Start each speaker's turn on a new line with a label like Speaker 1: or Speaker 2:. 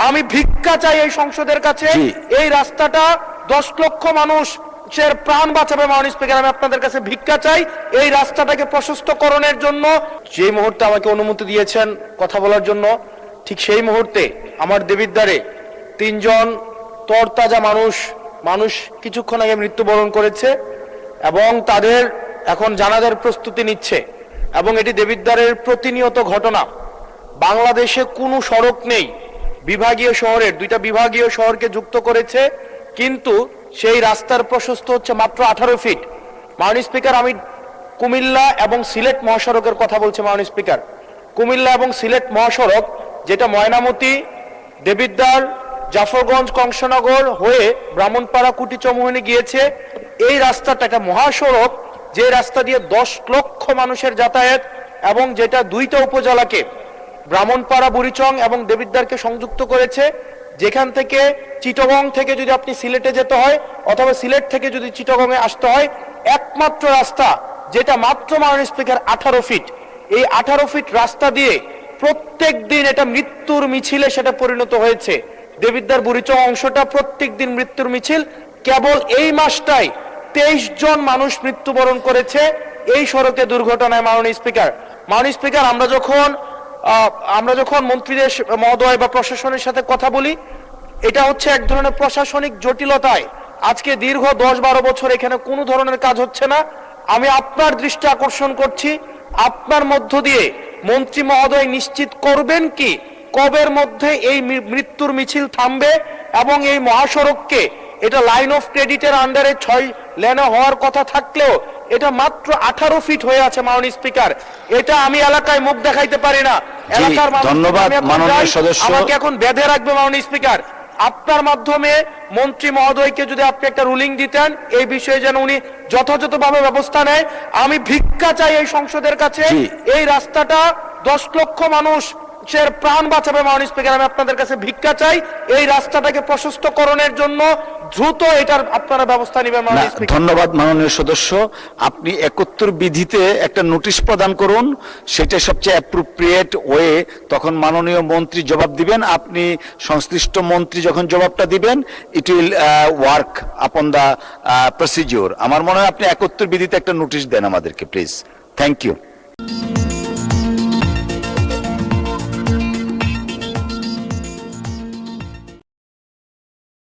Speaker 1: আমি ভিক্ষা চাই এই সংসদের কাছে, এই রাস্তাটা 10 লক্ষ মানুষের প্রাণ বাঁচাবে। মাননীয় স্পিকার, আমি আপনাদের কাছে ভিক্ষা চাই এই রাস্তাটাকে প্রশস্তকরণের জন্য। যে মুহূর্তে আমাকে অনুমতি দিয়েছেন কথা বলার জন্য, ঠিক সেই মুহূর্তে আমার দেবিদ্বারে 3 জন তরতাজা মানুষ কিছুক্ষণ আগে মৃত্যুবরণ করেছে এবং তাদের এখন জানাজার প্রস্তুতি নিচ্ছে। এবং এটি দেবিদ্বারের প্রতিনিয়ত ঘটনা। বাংলাদেশে কোনো সড়ক নেই, বিভাগীয় শহরের 2টা বিভাগীয় শহরকে যুক্ত করেছে, কিন্তু সেই রাস্তার প্রশস্ত হচ্ছে মাত্র 18 ফিট। মাননীয় স্পিকার, আমি কুমিল্লা এবং সিলেট মহাসড়কের কথা বলছি। মাননীয় স্পিকার, কুমিল্লা এবং সিলেট মহাসড়ক যেটা ময়নামতি, দেবিদ্বার, জাফরগঞ্জ, কংসনগর হয়ে ব্রাহ্মণপাড়া, কুটিচমুহনী গিয়েছে, এই রাস্তাটা একটা মহাসড়ক, যে রাস্তা দিয়ে 10 লক্ষ মানুষের যাতায়াত এবং যেটা 2টা উপজেলাকে, ব্রাহ্মণপাড়া, বুড়িচং এবং দেবিদ্বারকে সংযুক্ত করেছে। যেখান থেকে চিটাগং থেকে যদি আপনি সিলেটে যেতে হয় অথবা সিলেট থেকে যদি চিটাগংয়ে আসতে হয়, একমাত্র রাস্তা যেটা মাত্র মাননীয় স্পিকার 18 ফিট। এই 18 ফিট রাস্তা দিয়ে প্রত্যেক দিন এটা মৃত্যুর মিছিলে সেটা পরিণত হয়েছে। দেবিদ্বার বুড়িচং অংশটা প্রত্যেক দিন মৃত্যুর মিছিল। কেবল এই মাসটাই 23 জন মানুষ মৃত্যুবরণ করেছে এই সড়কে দুর্ঘটনায়। মাননীয় স্পিকার, আমরা যখন মন্ত্রীদের মহোদয় বা প্রশাসনের সাথে কথা বলি, এটা হচ্ছে এক ধরনের প্রশাসনিক জটিলতায় আজকে দীর্ঘ 10-12 বছর এখানে কোনো ধরনের কাজ হচ্ছে না। আমি আপনার দৃষ্টি আকর্ষণ করছি, আপনার মধ্য দিয়ে মন্ত্রী মহোদয় নিশ্চিত করবেন কি কবের মধ্যে এই মৃত্যুর মিছিল থামবে এবং এই মহাসড়ককে, এটা লাইন অফ ক্রেডিটের আন্ডারে 6 লেনে হওয়ার কথা থাকলেও এটা মাত্র 18 ফিট হয়ে আছে। মাননীয় স্পিকার, এটা আমি এলাকায় মুখ দেখাইতে পারি না। এলাকার আমাকে এখন বেঁধে রাখবে। মাননীয় স্পিকার, আপনার মাধ্যমে মন্ত্রী মহোদয়কে যদি আপনি একটা রুলিং দিতেন এই বিষয়ে যেন উনি যথাযথভাবে ব্যবস্থা নেয়। আমি ভিক্ষা চাই এই সংসদের কাছে, এই রাস্তাটা 10 লক্ষ মানুষের প্রাণ বাঁচাবে। মাননীয় স্পিকার, আমি আপনাদের কাছে ভিক্ষা চাই এই রাস্তাটাকে প্রশস্তকরণের জন্য দ্রুত এটার আপনারা ব্যবস্থা নেবেন। মাননীয় স্পিকার,
Speaker 2: ধন্যবাদ মাননীয় সদস্য। আপনি 71 বিধিতে একটা নোটিশ প্রদান করুন, সেটা সবচেয়ে অ্যাপ্রোপ্রিয়েট ওয়ে। তখন মাননীয় মন্ত্রী জবাব দিবেন। আপনি সংশ্লিষ্ট মন্ত্রী যখন জবাবটা দিবেন, ইট উইল ওয়ার্ক আপন দা প্রসিডিওর। আমার মনে হয় আপনি 71 বিধিতে একটা নোটিশ দেন আমাদেরকে, প্লিজ। Thank you.